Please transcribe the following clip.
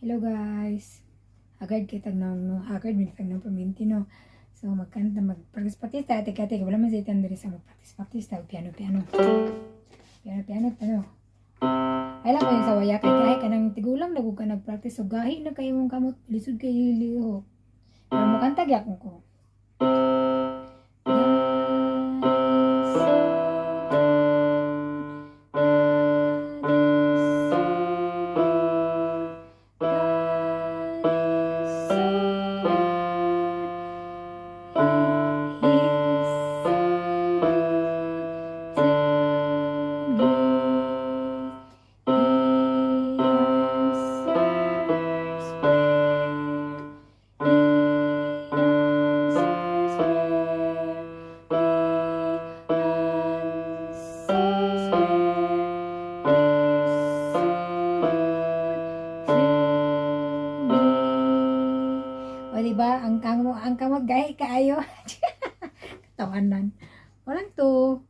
Hello guys. Agad kitag nang agad minitag ng paminti no. So magkanta mag-practice ate wala man sa itan diri sa mag-practice tag piano. Piano. Ay lang ko yung sawaya kay kanang tigulang dagog ka nag-practice so gahi na kayo mong kamot lisod kay liho. Pero makanta gyud ko. O diba, ang kamot gahi kaayo. Tawanan. Walang to.